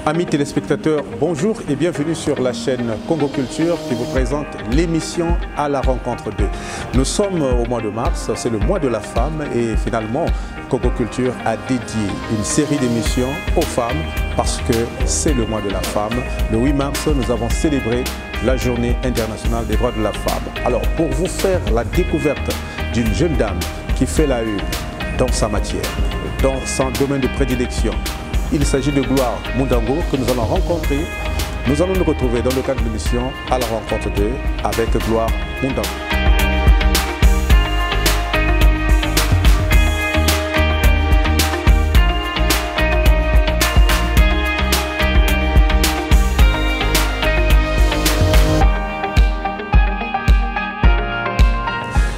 Amis téléspectateurs, bonjour et bienvenue sur la chaîne Congo Culture qui vous présente l'émission À la rencontre d'eux. Nous sommes au mois de mars, c'est le mois de la femme et finalement Congo Culture a dédié une série d'émissions aux femmes parce que c'est le mois de la femme. Le 8 mars, nous avons célébré la journée internationale des droits de la femme. Alors pour vous faire la découverte d'une jeune dame qui fait la une dans sa matière, dans son domaine de prédilection, il s'agit de Gloire Mundango que nous allons rencontrer. Nous allons nous retrouver dans le cadre de l'émission À la rencontre d'eux avec Gloire Mundango.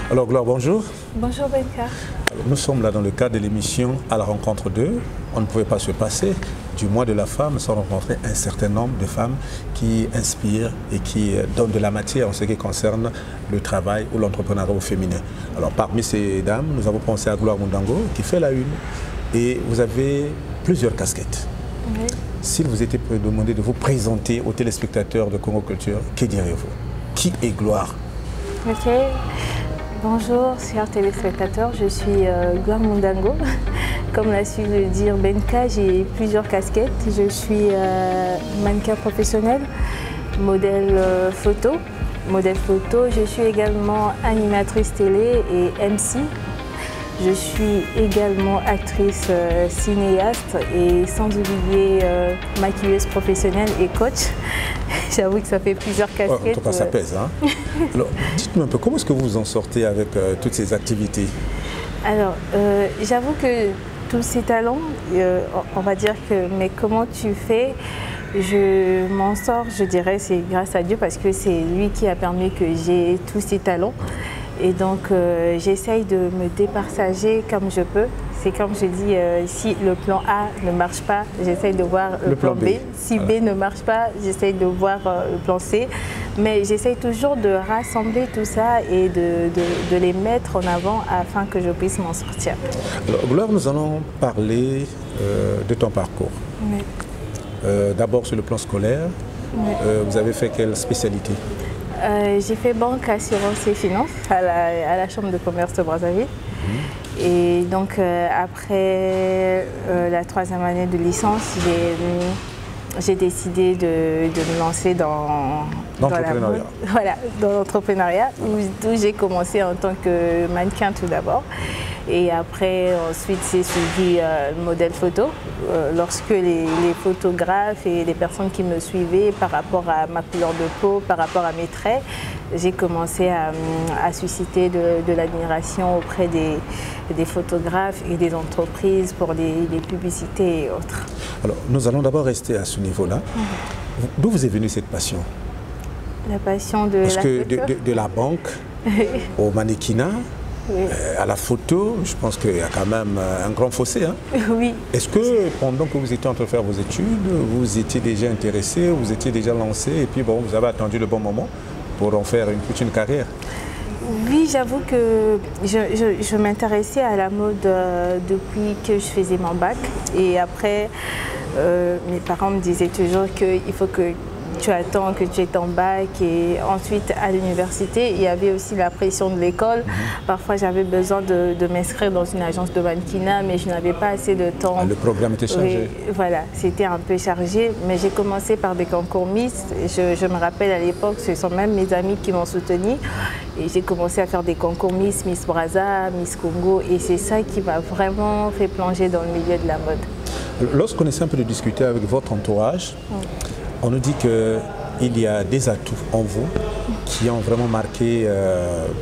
Alors Gloire, bonjour. Bonjour Benka. Nous sommes là dans le cadre de l'émission À la rencontre d'eux. On ne pouvait pas se passer du mois de la femme sans rencontrer un certain nombre de femmes qui inspirent et qui donnent de la matière en ce qui concerne le travail ou l'entrepreneuriat au féminin. Alors parmi ces dames, nous avons pensé à Gloire Mundango qui fait la une et vous avez plusieurs casquettes. Oui. S'il vous était demandé de vous présenter aux téléspectateurs de Congo Culture, que diriez-vous? Qui est Gloire? Ok. Bonjour, chers téléspectateurs, je suis Gloire Mundango. Comme l'a su le dire Benka, j'ai plusieurs casquettes. Je suis mannequin professionnel, modèle photo. Je suis également animatrice télé et MC. Je suis également actrice cinéaste et sans oublier maquilleuse professionnelle et coach. J'avoue que ça fait plusieurs casquettes. En tout cas, ça pèse. Hein. Alors, dites-moi un peu, comment est-ce que vous vous en sortez avec toutes ces activités? Alors, j'avoue que tous ces talents, on va dire que, mais comment tu fais? Je m'en sors, je dirais, c'est grâce à Dieu parce que c'est lui qui a permis que j'ai tous ces talents. Et donc, j'essaye de me départager comme je peux. C'est comme je dis, si le plan A ne marche pas, j'essaye de voir le plan B. Si B ne marche pas, j'essaye de voir le plan C. Mais j'essaye toujours de rassembler tout ça et de les mettre en avant afin que je puisse m'en sortir. Alors, Gloire, nous allons parler de ton parcours. Oui. D'abord sur le plan scolaire, oui. Vous avez fait quelle spécialité? J'ai fait banque, assurance et finance à la Chambre de commerce de Brazzaville. Et donc après la 3e année de licence, j'ai décidé de me lancer dans l'entrepreneuriat, où j'ai commencé en tant que mannequin tout d'abord. Et après, ensuite, c'est suivi le modèle photo. Lorsque les photographes et les personnes qui me suivaient par rapport à ma couleur de peau, par rapport à mes traits, j'ai commencé à susciter de l'admiration auprès des photographes et des entreprises pour les publicités et autres. Alors, nous allons d'abord rester à ce niveau-là. D'où vous est venue cette passion? La passion de Parce la que photo. De la banque au mannequinat, oui. À la photo, je pense qu'il y a quand même un grand fossé. Hein? Oui. Est-ce que pendant que vous étiez en train de faire vos études, vous étiez déjà intéressé, vous étiez déjà lancé et puis bon, vous avez attendu le bon moment pour en faire toute une carrière? Oui, j'avoue que je m'intéressais à la mode depuis que je faisais mon bac. Et après, mes parents me disaient toujours qu'il faut que tu attends que tu aies ton bac. Et ensuite, à l'université, il y avait aussi la pression de l'école. Parfois, j'avais besoin de m'inscrire dans une agence de mannequinat, mais je n'avais pas assez de temps. Le programme était chargé. Oui, voilà, c'était un peu chargé. Mais j'ai commencé par des concours Miss. Je me rappelle à l'époque, ce sont même mes amis qui m'ont soutenue. Et j'ai commencé à faire des concours Miss Brazza, Miss Congo. Et c'est ça qui m'a vraiment fait plonger dans le milieu de la mode. Lorsqu'on essaie un peu de discuter avec votre entourage, on nous dit qu'il y a des atouts en vous qui ont vraiment marqué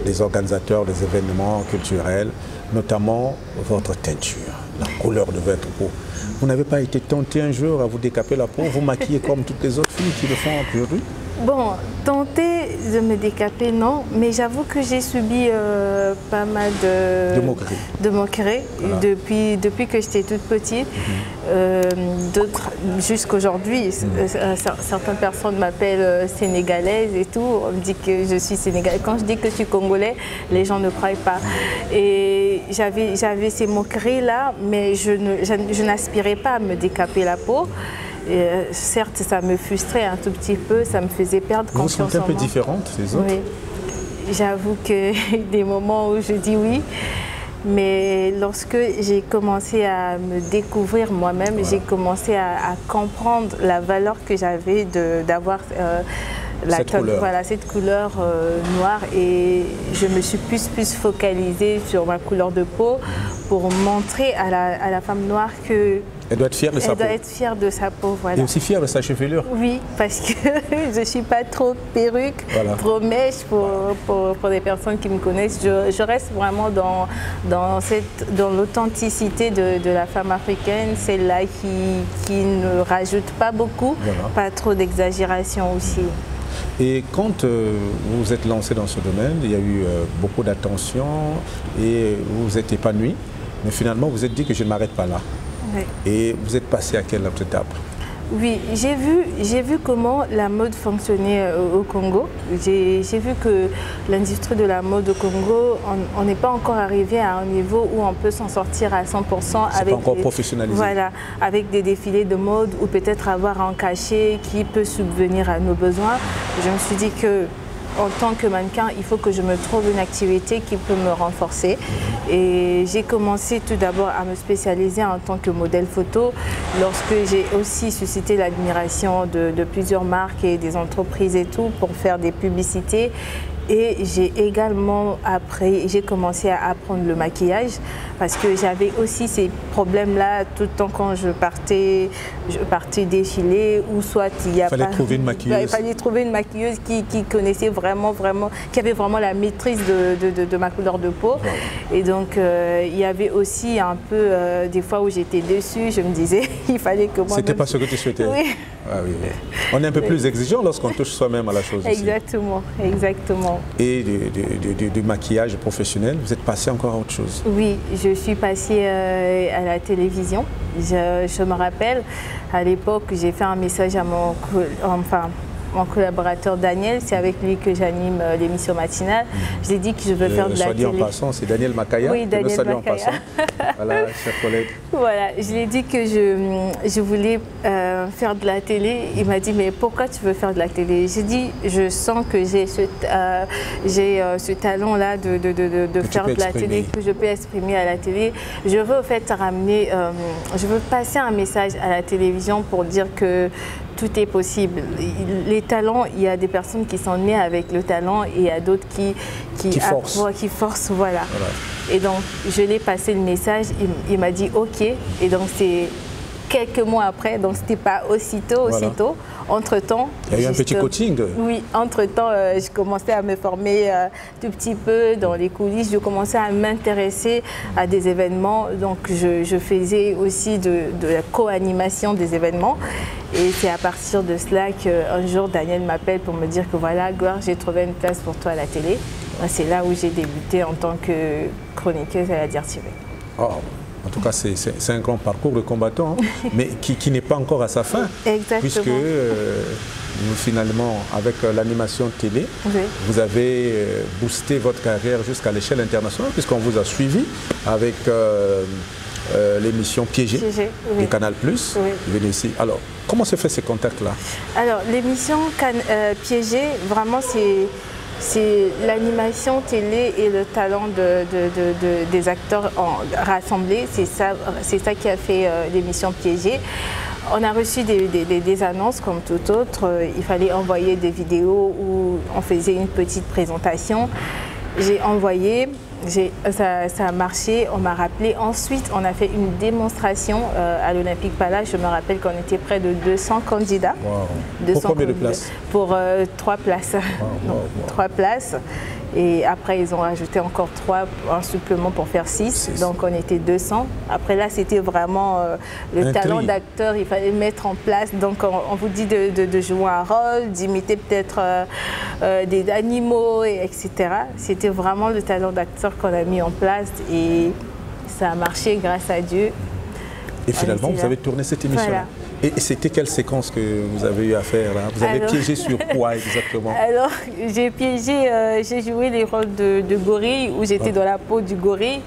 les organisateurs des événements culturels, notamment votre teinture, la couleur de votre peau. Vous n'avez pas été tenté un jour à vous décaper la peau, vous maquiller comme toutes les autres filles qui le font aujourd'hui? Bon, tenter de me décaper, non, mais j'avoue que j'ai subi pas mal de moqueries voilà. depuis que j'étais toute petite. D'autres, jusqu'aujourd'hui, certaines personnes m'appellent sénégalaise et tout. On me dit que je suis sénégalaise. Quand je dis que je suis congolais, les gens ne croient pas. Et j'avais ces moqueries-là, mais je n'aspirais pas à me décaper la peau. certes, ça me frustrait un tout petit peu, ça me faisait perdre vous confiance en moi. Vous vous sentez un peu différente des autres? Oui, j'avoue que des moments où je dis oui, mais lorsque j'ai commencé à me découvrir moi-même, voilà, j'ai commencé à comprendre la valeur que j'avais d'avoir cette couleur noire, et je me suis plus focalisée sur ma couleur de peau pour montrer à la femme noire que elle doit être fière de sa peau. Elle doit être fière de sa peau, voilà. Et aussi fière de sa chevelure. Oui, parce que je ne suis pas trop perruque, voilà, trop mèche pour des personnes qui me connaissent. Je reste vraiment dans l'authenticité de la femme africaine, celle-là qui ne rajoute pas beaucoup, voilà, pas trop d'exagération aussi. Et quand vous vous êtes lancé dans ce domaine, il y a eu beaucoup d'attention et vous vous êtes épanoui, mais finalement vous vous êtes dit que je ne m'arrête pas là. Oui. Et vous êtes passé à quelle autre étape? Oui, j'ai vu comment la mode fonctionnait au Congo. J'ai vu que l'industrie de la mode au Congo, on n'est pas encore arrivé à un niveau où on peut s'en sortir à 100% avec, pas encore professionnalisé. Voilà, avec des défilés de mode ou peut-être avoir un cachet qui peut subvenir à nos besoins. Je me suis dit que en tant que mannequin, il faut que je me trouve une activité qui peut me renforcer. Et j'ai commencé tout d'abord à me spécialiser en tant que modèle photo, lorsque j'ai aussi suscité l'admiration de plusieurs marques et des entreprises et tout pour faire des publicités. Et j'ai également j'ai commencé à apprendre le maquillage parce que j'avais aussi ces problèmes-là tout le temps quand je partais défiler, ou soit il fallait trouver une maquilleuse. Il fallait trouver une maquilleuse qui connaissait vraiment, qui avait vraiment la maîtrise de ma couleur de peau. Wow. Et donc il y avait aussi un peu des fois où j'étais déçue, je me disais il fallait que moi. C'était pas ce que tu souhaitais. Oui. Ah, oui, oui. On est un peu plus exigeant lorsqu'on touche soi-même à la chose. Exactement, aussi. Exactement. Et du maquillage professionnel, vous êtes passé encore à autre chose? Oui, je suis passée à la télévision. Je me rappelle, à l'époque, j'ai fait un message à mon collaborateur Daniel, c'est avec lui que j'anime l'émission matinale. Je lui ai dit que je veux faire de la télé. Soit dit en passant, c'est Daniel Makaya. Oui, Daniel Makaya. Voilà, chers collègues. Voilà, je lui ai dit que je voulais faire de la télé. Il m'a dit, mais pourquoi tu veux faire de la télé? J'ai dit, je sens que j'ai ce talent-là de faire de la télé, que je peux exprimer à la télé. Je veux au fait ramener, je veux passer un message à la télévision pour dire que tout est possible. Les talents, il y a des personnes qui sont nées avec le talent et il y a d'autres qui forcent. Voilà. Et donc, je l'ai passé le message, il m'a dit OK. Et donc, c'est quelques mois après, donc c'était pas aussitôt. Entre-temps... Il y a eu un petit coaching. Oui, entre-temps, je commençais à me former tout petit peu dans les coulisses. Je commençais à m'intéresser à des événements. Donc, je faisais aussi de la co-animation des événements. Et c'est à partir de cela qu'un jour, Daniel m'appelle pour me dire que voilà, Gloire, j'ai trouvé une place pour toi à la télé. C'est là où j'ai débuté en tant que chroniqueuse à la DIR-TV. Oh. En tout cas, c'est un grand parcours de combattant, mais qui n'est pas encore à sa fin. Exactement. Puisque finalement, avec l'animation télé, oui, vous avez boosté votre carrière jusqu'à l'échelle internationale, puisqu'on vous a suivi avec l'émission Piégé, oui, du Canal+. Oui. Vous venez ici. Alors, comment se fait ces contacts-là? Alors, l'émission Piégé, vraiment, c'est l'animation télé et le talent des acteurs rassemblés. C'est ça qui a fait l'émission Piégée. On a reçu des annonces comme tout autre. Il fallait envoyer des vidéos où on faisait une petite présentation. J'ai envoyé, ça a marché, on m'a rappelé. Ensuite, on a fait une démonstration à l'Olympique Palace. Je me rappelle qu'on était près de 200 candidats. Wow. Pour combien de places? Pour 3 places. Wow. 3 places. Et après, ils ont rajouté encore 3 en supplément pour faire 6. Donc, on était 200. Après, là, c'était vraiment le talent d'acteur. Il fallait mettre en place. Donc, on vous dit de jouer un rôle, d'imiter peut-être des animaux, etc. C'était vraiment le talent d'acteur qu'on a mis en place. Et ça a marché grâce à Dieu. Et finalement, vous avez tourné cette émission-là. Voilà. Et c'était quelle séquence que vous avez eu à faire là? Vous avez piégé sur quoi exactement? Alors, j'ai piégé, j'ai joué les rôles de gorille, où j'étais dans la peau du gorille.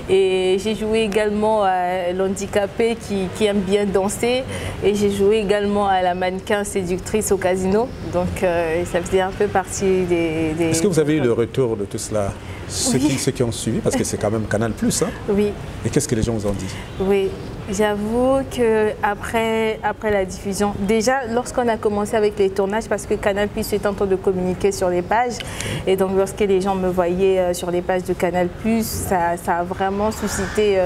Et j'ai joué également à l'handicapé qui aime bien danser. Et j'ai joué également à la mannequin séductrice au casino. Donc, ça faisait un peu partie des... Est-ce que vous avez eu le retour de tout cela? Ceux qui ont suivi, parce que c'est quand même Canal+, hein? Oui. Et qu'est-ce que les gens vous ont dit? Oui, j'avoue qu'après la diffusion, déjà lorsqu'on a commencé avec les tournages, parce que Canal+ est en train de communiquer sur les pages, et donc lorsque les gens me voyaient sur les pages de Canal+, ça a vraiment suscité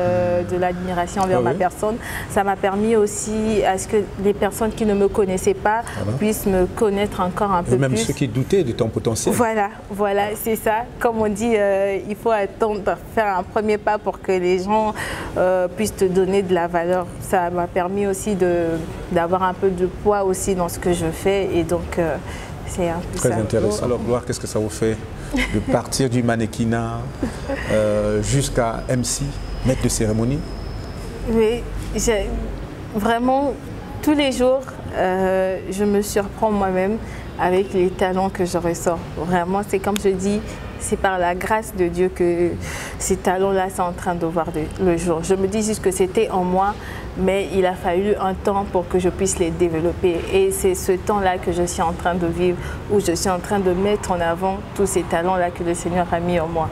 de l'admiration envers ma personne. Ça m'a permis aussi à ce que les personnes qui ne me connaissaient pas puissent me connaître encore un peu plus. Même ceux qui doutaient de ton potentiel. Voilà, c'est ça. Comme on dit, il faut attendre, faire un premier pas pour que les gens puissent te donner de la valeur. Ça m'a permis aussi d'avoir un peu de poids aussi dans ce que je fais, et donc c'est un peu très intéressant. Alors Gloire, qu'est-ce que ça vous fait de partir du mannequinat jusqu'à MC, maître de cérémonie? Oui, vraiment tous les jours je me surprends moi-même avec les talents que je ressors. Vraiment, c'est comme je dis, c'est par la grâce de Dieu que ces talents-là sont en train de voir le jour. Je me dis juste que c'était en moi, mais il a fallu un temps pour que je puisse les développer. Et c'est ce temps-là que je suis en train de vivre, où je suis en train de mettre en avant tous ces talents-là que le Seigneur a mis en moi.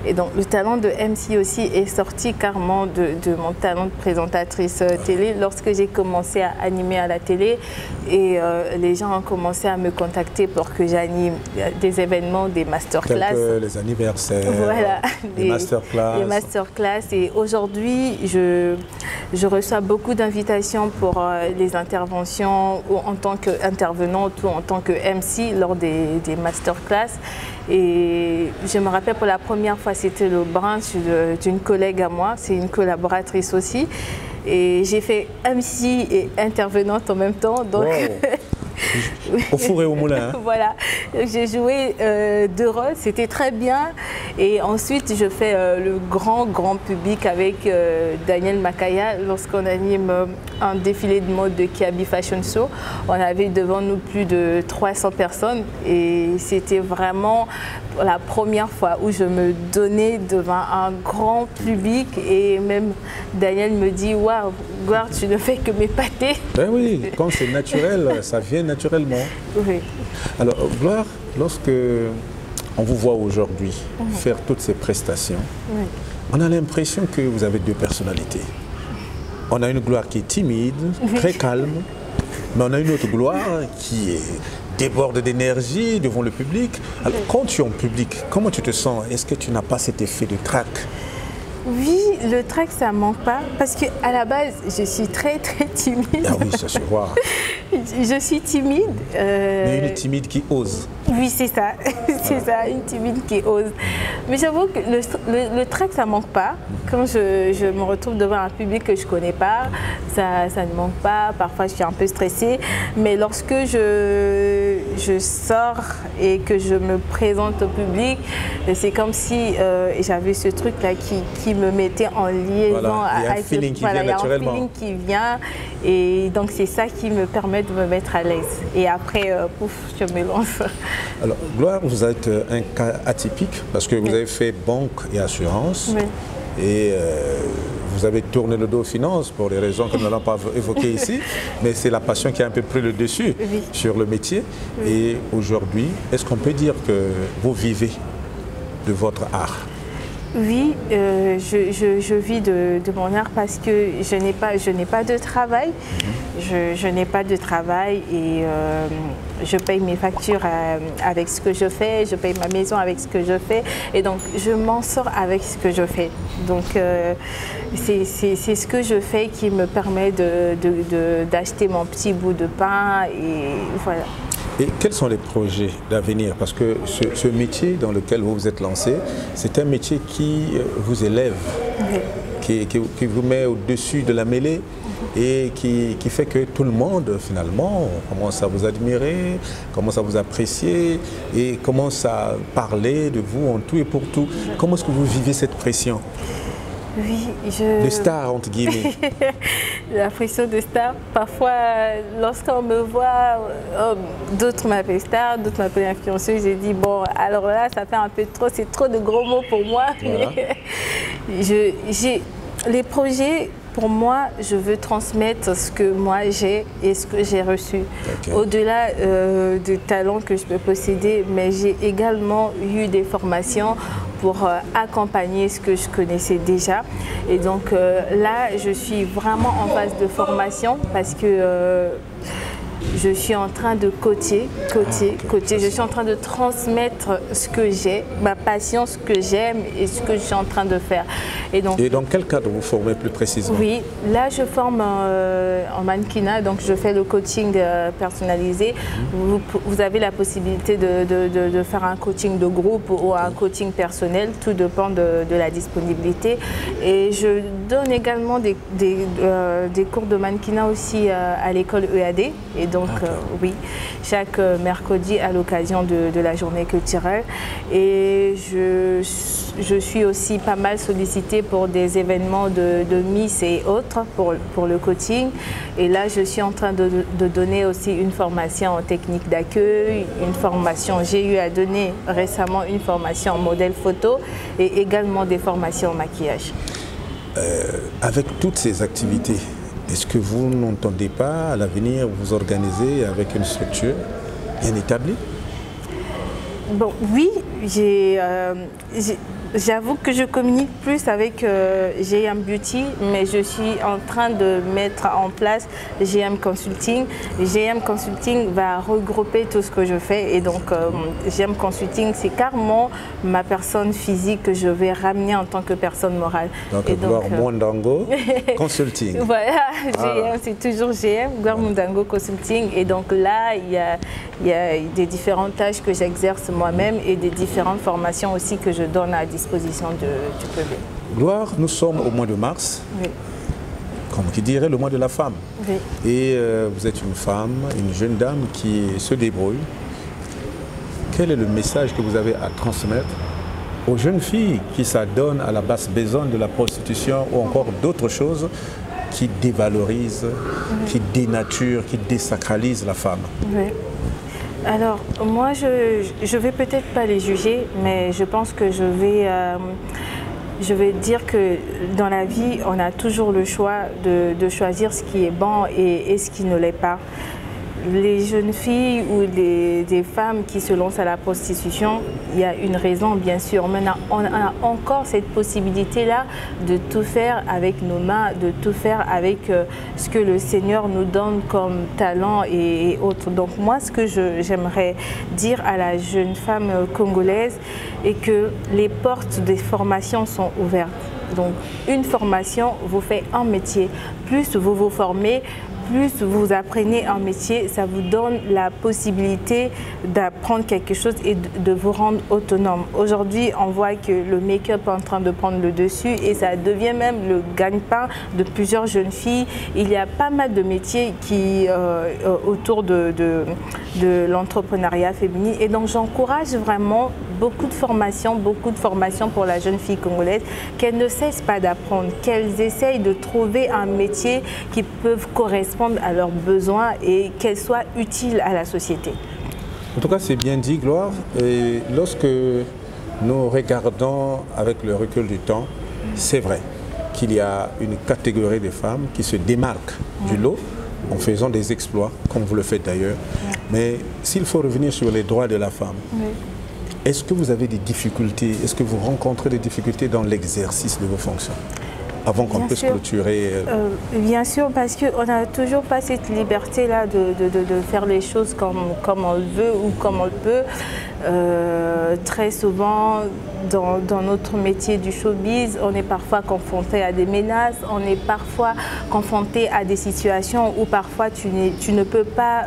Et donc le talent de MC aussi est sorti carrément de mon talent de présentatrice télé. Lorsque j'ai commencé à animer à la télé, et les gens ont commencé à me contacter pour que j'anime des événements, des masterclass. Les anniversaires, voilà, les masterclass. Les masterclass. Et aujourd'hui, je reçois beaucoup d'invitations pour les interventions, ou en tant qu'intervenante ou en tant que MC lors des masterclass. Et je me rappelle pour la première fois, c'était le brunch d'une collègue à moi, c'est une collaboratrice aussi. Et j'ai fait MC et intervenante en même temps. Donc au four et au moulin. Hein. Voilà, j'ai joué 2 rôles, c'était très bien. Et ensuite, je fais le grand public avec Daniel Makaya lorsqu'on anime un défilé de mode de Kiabi Fashion Show. On avait devant nous plus de 300 personnes et c'était vraiment la première fois où je me donnais devant un grand public, et même Daniel me dit « Waouh, Gloire, tu ne fais que m'épater ». Ben oui, quand c'est naturel, ça vient naturellement. Oui. Alors Gloire, lorsque on vous voit aujourd'hui faire toutes ces prestations, on a l'impression que vous avez 2 personnalités. On a une Gloire qui est timide, très calme, mais on a une autre Gloire qui déborde d'énergie devant le public. Alors, quand tu es en public, comment tu te sens? Est-ce que tu n'as pas cet effet de trac? Oui, le trac, ça ne manque pas, parce qu'à la base, je suis très timide. Ah oui, ça se voit. Je suis timide. Mais une timide qui ose. Oui, c'est ça. C'est ça, une timide qui ose. Mais j'avoue que le trac, ça ne manque pas. Quand je me retrouve devant un public que je ne connais pas, ça ne manque pas. Parfois, je suis un peu stressée. Mais lorsque je sors et que je me présente au public, c'est comme si j'avais ce truc-là qui me mettait en liaison avec le feeling qui vient naturellement. Il y a un feeling qui vient, et donc c'est ça qui me permet de me mettre à l'aise. Et après, pouf, je me lance. Alors, Gloire, vous êtes un cas atypique parce que vous avez fait banque et assurance. Oui. Et vous avez tourné le dos aux finances pour des raisons que nous n'allons pas évoquer ici, mais c'est la passion qui a un peu pris le dessus sur le métier. Et aujourd'hui, est-ce qu'on peut dire que vous vivez de votre art? Oui, je vis de mon art parce que je n'ai pas de travail. Je n'ai pas de travail et je paye mes factures avec ce que je fais, je paye ma maison avec ce que je fais, et donc je m'en sors avec ce que je fais. Donc c'est ce que je fais qui me permet d'acheter mon petit bout de pain, et voilà. Et quels sont les projets d'avenir? Parce que ce métier dans lequel vous vous êtes lancé, c'est un métier qui vous élève, qui vous met au-dessus de la mêlée, et qui fait que tout le monde, finalement, commence à vous admirer, commence à vous apprécier et commence à parler de vous en tout et pour tout. Comment est-ce que vous vivez cette pression? Oui, de star, entre guillemets. La pression de star. Parfois, lorsqu'on me voit, d'autres m'appellent star, d'autres m'appellent influenceuse. J'ai dit, bon, alors là, ça fait un peu trop, c'est trop de gros mots pour moi. Voilà. Les projets, pour moi, je veux transmettre ce que moi j'ai et ce que j'ai reçu. Okay. Au-delà des talents que je peux posséder, mais j'ai également eu des formations pour accompagner ce que je connaissais déjà. Et donc là, je suis vraiment en phase de formation parce que je suis en train de coacher. Je suis en train de transmettre ce que j'ai, ma passion, ce que j'aime et ce que je suis en train de faire. Et dans quel cadre vous formez plus précisément? Oui, là je forme en mannequinat, donc je fais le coaching personnalisé. Vous avez la possibilité de faire un coaching de groupe ou un coaching personnel, tout dépend de la disponibilité. Et je donne également des cours de mannequinat aussi à l'école EAD. Et donc oui, chaque mercredi à l'occasion de la journée culturelle. Et je suis aussi pas mal sollicitée pour des événements de Miss et autres pour le coaching. Et là, je suis en train de donner aussi une formation en technique d'accueil, une formation, j'ai eu à donner récemment une formation en modèle photo et également des formations en maquillage. Avec toutes ces activités, est-ce que vous n'entendez pas à l'avenir vous organiser avec une structure bien établie? Bon, oui, j'avoue que je communique plus avec GM Beauty, mais je suis en train de mettre en place GM Consulting. GM Consulting va regrouper tout ce que je fais et donc GM Consulting, c'est carrément ma personne physique que je vais ramener en tant que personne morale. Donc, Gloire Mondango Consulting. Voilà, GM, c'est toujours GM, Gloire Mondango Consulting. Et donc là, il y a des différentes tâches que j'exerce moi-même et des différentes formations aussi que je donne à disposition du public. Gloire, nous sommes au mois de mars, oui. Comme qui dirait le mois de la femme. Oui. Et vous êtes une femme, une jeune dame qui se débrouille. Quel est le message que vous avez à transmettre aux jeunes filles qui s'adonnent à la basse besogne de la prostitution ou encore d'autres choses qui dévalorisent, qui dénaturent, qui désacralisent la femme? Oui. Alors, moi, je vais peut-être pas les juger, mais je pense que je vais dire que dans la vie, on a toujours le choix de choisir ce qui est bon et ce qui ne l'est pas. Les jeunes filles ou des femmes qui se lancent à la prostitution, il y a une raison bien sûr, mais on a encore cette possibilité-là de tout faire avec nos mains, de tout faire avec ce que le Seigneur nous donne comme talent et autres. Donc moi, ce que j'aimerais dire à la jeune femme congolaise est que les portes des formations sont ouvertes. Donc une formation vous fait un métier. Plus vous vous formez, plus vous apprenez un métier, ça vous donne la possibilité d'apprendre quelque chose et de vous rendre autonome. Aujourd'hui, on voit que le make-up est en train de prendre le dessus et ça devient même le gagne-pain de plusieurs jeunes filles. Il y a pas mal de métiers qui autour de l'entrepreneuriat féminin et donc j'encourage vraiment beaucoup de formations pour la jeune fille congolaise, qu'elle ne cesse pas d'apprendre, qu'elles essayent de trouver un métier qui peut correspondre à leurs besoins et qu'elles soient utiles à la société. En tout cas, c'est bien dit, Gloire. Et lorsque nous regardons avec le recul du temps, c'est vrai qu'il y a une catégorie de femmes qui se démarquent du lot en faisant des exploits, comme vous le faites d'ailleurs. Mais s'il faut revenir sur les droits de la femme, est-ce que vous avez des difficultés, est-ce que vous rencontrez des difficultés dans l'exercice de vos fonctions avant qu'on puisse clôturer? Bien sûr, parce qu'on n'a toujours pas cette liberté-là de faire les choses comme on le veut ou comme on le peut. Très souvent, dans notre métier du showbiz, on est parfois confronté à des menaces, on est parfois confronté à des situations où parfois tu ne peux pas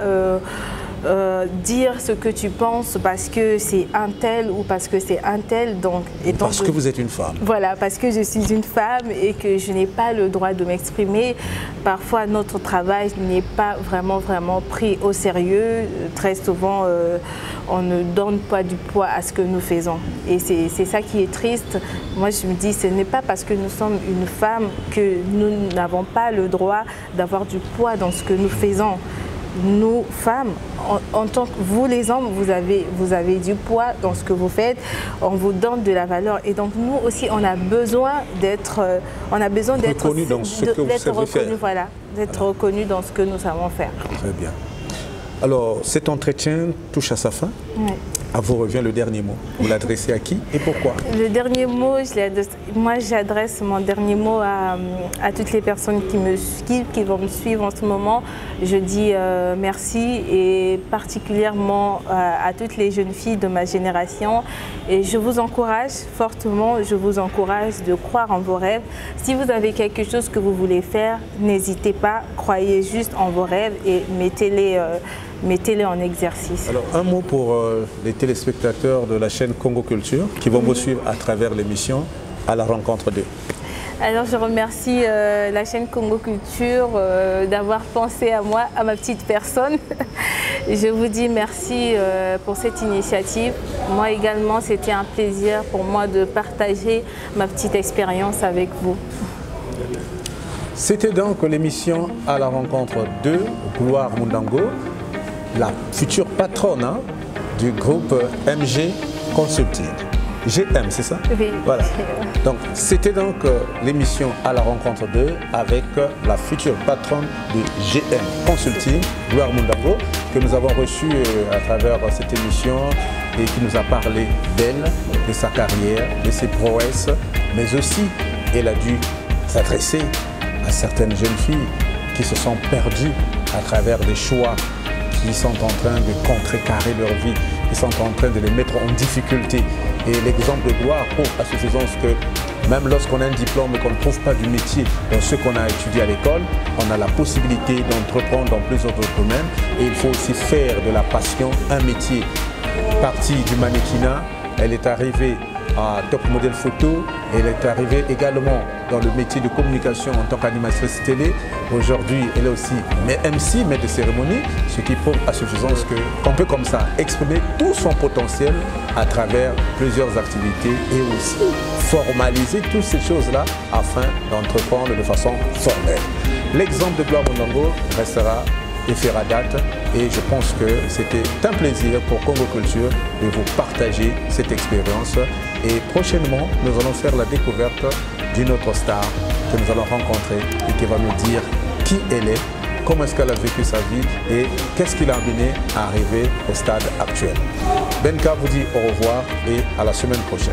dire ce que tu penses parce que c'est un tel ou parce que c'est un tel. Donc, parce que vous êtes une femme. Voilà, parce que je suis une femme et que je n'ai pas le droit de m'exprimer. Parfois, notre travail n'est pas vraiment pris au sérieux. Très souvent, on ne donne pas du poids à ce que nous faisons. Et c'est ça qui est triste. Moi, je me dis, ce n'est pas parce que nous sommes une femme que nous n'avons pas le droit d'avoir du poids dans ce que nous faisons. Nous, femmes, en tant que vous les hommes, vous avez du poids dans ce que vous faites, on vous donne de la valeur. Et donc nous aussi, on a besoin d'être reconnus dans ce que vous savez faire. Voilà, d'être reconnus dans ce que nous savons faire. Très bien. Alors, cet entretien touche à sa fin. Oui. À vous revient le dernier mot. Vous l'adressez à qui et pourquoi? Le dernier mot, moi j'adresse mon dernier mot à toutes les personnes qui vont me suivre en ce moment. Je dis merci et particulièrement à toutes les jeunes filles de ma génération. Et je vous encourage fortement, je vous encourage de croire en vos rêves. Si vous avez quelque chose que vous voulez faire, n'hésitez pas, croyez juste en vos rêves et mettez-les en exercice. Alors, un mot pour les téléspectateurs de la chaîne Congo Culture qui vont vous suivre à travers l'émission À la rencontre d'eux. Alors, je remercie la chaîne Congo Culture d'avoir pensé à moi, à ma petite personne. Je vous dis merci pour cette initiative. Moi également, c'était un plaisir pour moi de partager ma petite expérience avec vous. C'était donc l'émission À la rencontre de Gloire Mundango, la future patronne du groupe MG Consulting. GM, c'est ça? Oui. Voilà. Donc, c'était donc l'émission À la rencontre d'eux avec la future patronne de GM Consulting, Gloire Mundango, que nous avons reçue à travers cette émission et qui nous a parlé d'elle, de sa carrière, de ses prouesses, mais aussi elle a dû s'adresser à certaines jeunes filles qui se sont perdues à travers des choix qui sont en train de contrecarrer leur vie, qui sont en train de les mettre en difficulté. Et l'exemple de Gloire prouve à suffisance que même lorsqu'on a un diplôme et qu'on ne trouve pas du métier dans ce qu'on a étudié à l'école, on a la possibilité d'entreprendre dans plusieurs autres domaines. Et il faut aussi faire de la passion un métier. Partie du mannequinat, elle est arrivée à top modèle photo. Elle est arrivée également dans le métier de communication en tant qu'animatrice télé. Aujourd'hui, elle est aussi MC, maître de cérémonie, ce qui prouve à suffisance qu'on peut comme ça exprimer tout son potentiel à travers plusieurs activités et aussi formaliser toutes ces choses-là afin d'entreprendre de façon formelle. L'exemple de Gloire Mundango restera et fera date et je pense que c'était un plaisir pour Congo Culture de vous partager cette expérience et prochainement nous allons faire la découverte d'une autre star que nous allons rencontrer et qui va nous dire qui elle est, comment est-ce qu'elle a vécu sa vie et qu'est-ce qui l'a amené à arriver au stade actuel. Benka vous dit au revoir et à la semaine prochaine.